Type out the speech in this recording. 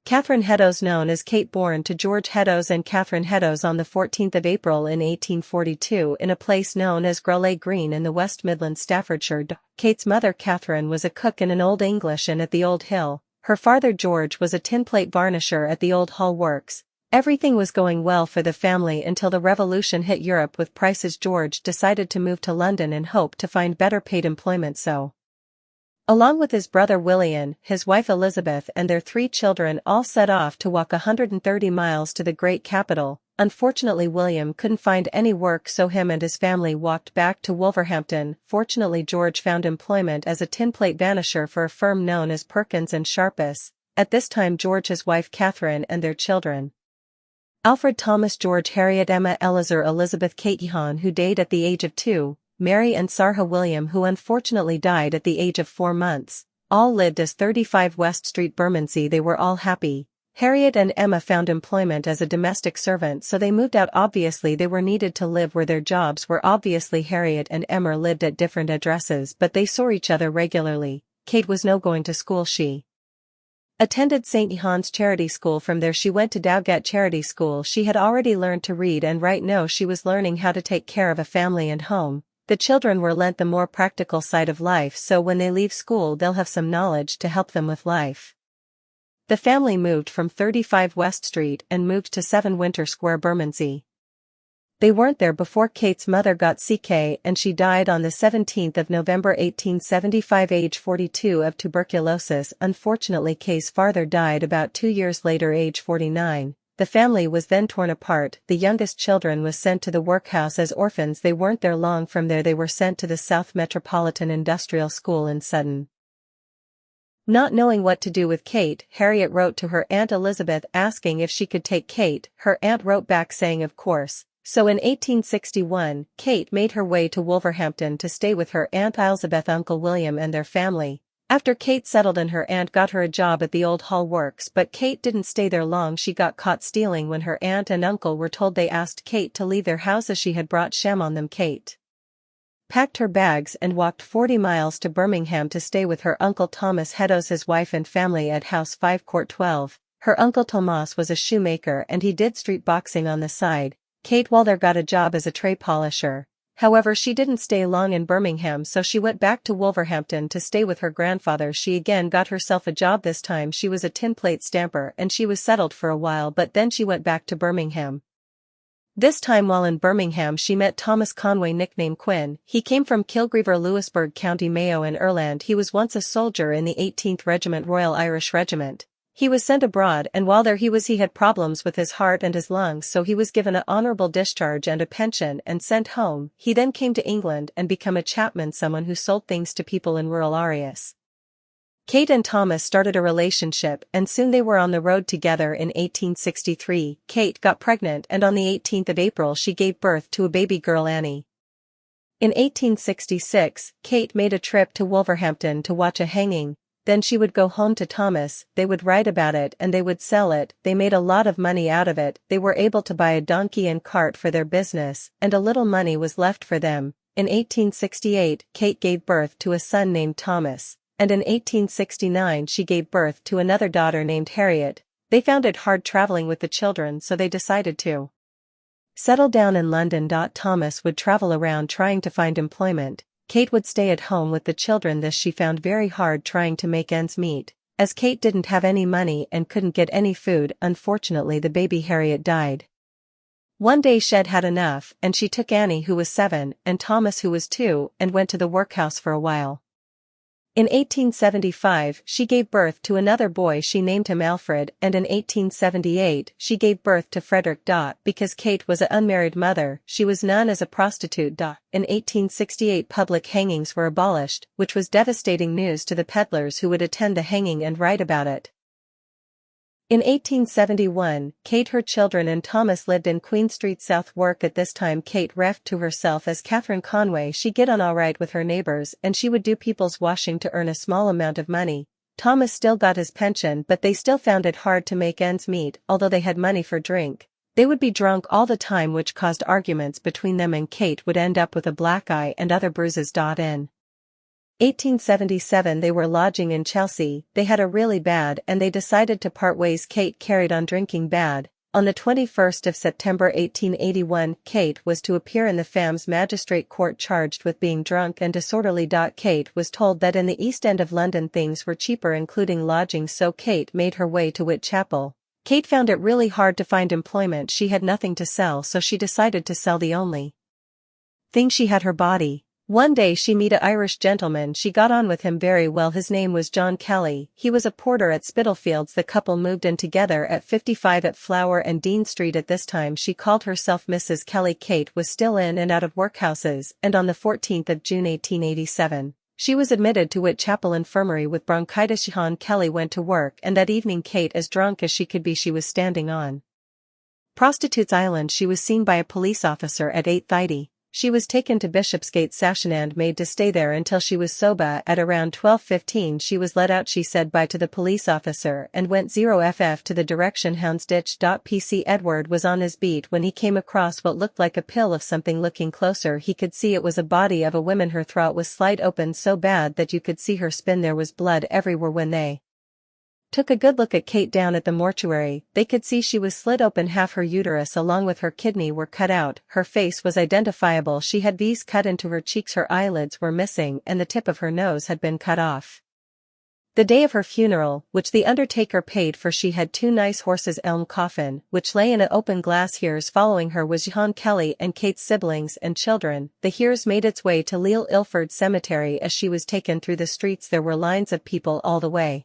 Catherine Headows, known as Kate, born to George Headows and Catherine Headows on the 14th of April in 1842 in a place known as Grolay Green in the West Midlands, Staffordshire. Kate's mother Catherine was a cook in an Old English inn at the Old Hill. Her father George was a tinplate varnisher at the Old Hall Works. Everything was going well for the family until the revolution hit Europe with prices. George decided to move to London in hope to find better paid employment, so along with his brother William, his wife Elizabeth and their 3 children all set off to walk 130 miles to the great capital. Unfortunately, William couldn't find any work, so him and his family walked back to Wolverhampton. Fortunately, George found employment as a tinplate vanisher for a firm known as Perkins and Sharpus. At this time, George, his wife Catherine and their children Alfred, Thomas, George, Harriet, Emma, Eleazar, Elizabeth, Kate, Johann, who died at the age of 2, Mary and Sarah, William, who unfortunately died at the age of 4 months, all lived as 35 West Street, Bermondsey. They were all happy. Harriet and Emma found employment as a domestic servant, so they moved out. Obviously they were needed to live where their jobs were. Obviously Harriet and Emma lived at different addresses, but they saw each other regularly. Kate was now going to school. She attended St. John's Charity School. From there she went to Dowgate Charity School. She had already learned to read and write. Now she was learning how to take care of a family and home. The children were lent the more practical side of life, so when they leave school they'll have some knowledge to help them with life. The family moved from 35 West Street and moved to 7 Winter Square, Bermondsey. They weren't there before Kate's mother got sick and she died on the 17th of November 1875, age 42, of tuberculosis. Unfortunately, Kate's father died about 2 years later, age 49. The family was then torn apart. The youngest children was sent to the workhouse as orphans. They weren't there long. From there they were sent to the South Metropolitan Industrial School in Sutton. Not knowing what to do with Kate, Harriet wrote to her Aunt Elizabeth asking if she could take Kate. Her aunt wrote back saying of course. So in 1861, Kate made her way to Wolverhampton to stay with her Aunt Elizabeth, Uncle William and their family. After Kate settled in, her aunt got her a job at the Old Hall Works, but Kate didn't stay there long. She got caught stealing when her aunt and uncle were told. They asked Kate to leave their house as she had brought sham on them. Kate packed her bags and walked 40 miles to Birmingham to stay with her uncle Thomas Headows, his wife and family at House 5, Court 12. Her uncle Thomas was a shoemaker and he did street boxing on the side. Kate while there got a job as a tray polisher. However, she didn't stay long in Birmingham, so she went back to Wolverhampton to stay with her grandfather. She again got herself a job. This time she was a tinplate stamper and she was settled for a while, but then she went back to Birmingham. This time while in Birmingham she met Thomas Conway, nicknamed Quinn. He came from Kilgrever, Louisburg, County Mayo in Ireland. He was once a soldier in the 18th Regiment, Royal Irish Regiment. He was sent abroad, and while there he had problems with his heart and his lungs, so he was given an honorable discharge and a pension and sent home. He then came to England and became a chapman, someone who sold things to people in rural areas. Kate and Thomas started a relationship and soon they were on the road together. In 1863, Kate got pregnant and on the 18th of April she gave birth to a baby girl, Annie. In 1866, Kate made a trip to Wolverhampton to watch a hanging. Then she would go home to Thomas, they would write about it and they would sell it. They made a lot of money out of it. They were able to buy a donkey and cart for their business, and a little money was left for them. In 1868, Kate gave birth to a son named Thomas, and in 1869 she gave birth to another daughter named Harriet. They found it hard traveling with the children, so they decided to settle down in London. Thomas would travel around trying to find employment. Kate would stay at home with the children. This she found very hard, trying to make ends meet, as Kate didn't have any money and couldn't get any food. Unfortunately, the baby Harriet died. One day Shed had enough, and she took Annie, who was 7, and Thomas, who was 2, and went to the workhouse for a while. In 1875, she gave birth to another boy. She named him Alfred, and in 1878, she gave birth to Frederick. Because Kate was an unmarried mother, she was known as a prostitute. In 1868, public hangings were abolished, which was devastating news to the peddlers who would attend the hanging and write about it. In 1871, Kate, her children and Thomas lived in Queen Street, Southwark. At this time Kate referred to herself as Catherine Conway. She get on alright with her neighbors and she would do people's washing to earn a small amount of money. Thomas still got his pension, but they still found it hard to make ends meet. Although they had money for drink, they would be drunk all the time, which caused arguments between them, and Kate would end up with a black eye and other bruises. In 1877 They were lodging in Chelsea, they had a really bad and they decided to part ways. Kate carried on drinking bad. On the 21st of September 1881, Kate was to appear in the Fams Magistrate Court charged with being drunk and disorderly. Kate was told that in the East End of London things were cheaper including lodging, so Kate made her way to Whitechapel. Kate found it really hard to find employment. She had nothing to sell, so she decided to sell the only thing she had, her body. One day she met an Irish gentleman. She got on with him very well. His name was John Kelly. He was a porter at Spitalfields. The couple moved in together at 55 at Flower and Dean Street. At this time she called herself Mrs. Kelly. Kate was still in and out of workhouses, and on the 14th of June 1887, she was admitted to Whitechapel Infirmary with bronchitis. John Kelly went to work, and that evening Kate, as drunk as she could be, she was standing on Prostitutes Island. She was seen by a police officer at 8:30. She was taken to Bishopsgate Station and made to stay there until she was sober. At around 12:15 she was let out. She said bye to the police officer and went 0ff to the direction Houndsditch. PC Edward was on his beat when he came across what looked like a pill of something. Looking closer he could see it was a body of a woman. Her throat was slit open so bad that you could see her spin. There was blood everywhere. When they took a good look at Kate down at the mortuary, they could see she was slit open. Half her uterus along with her kidney were cut out. Her face was identifiable. She had V's cut into her cheeks, her eyelids were missing, and the tip of her nose had been cut off. The day of her funeral, which the undertaker paid for, she had two nice horses' elm coffin, which lay in an open glass. Hears following her was John Kelly and Kate's siblings and children. The hears made its way to Leal Ilford Cemetery. As she was taken through the streets there were lines of people all the way.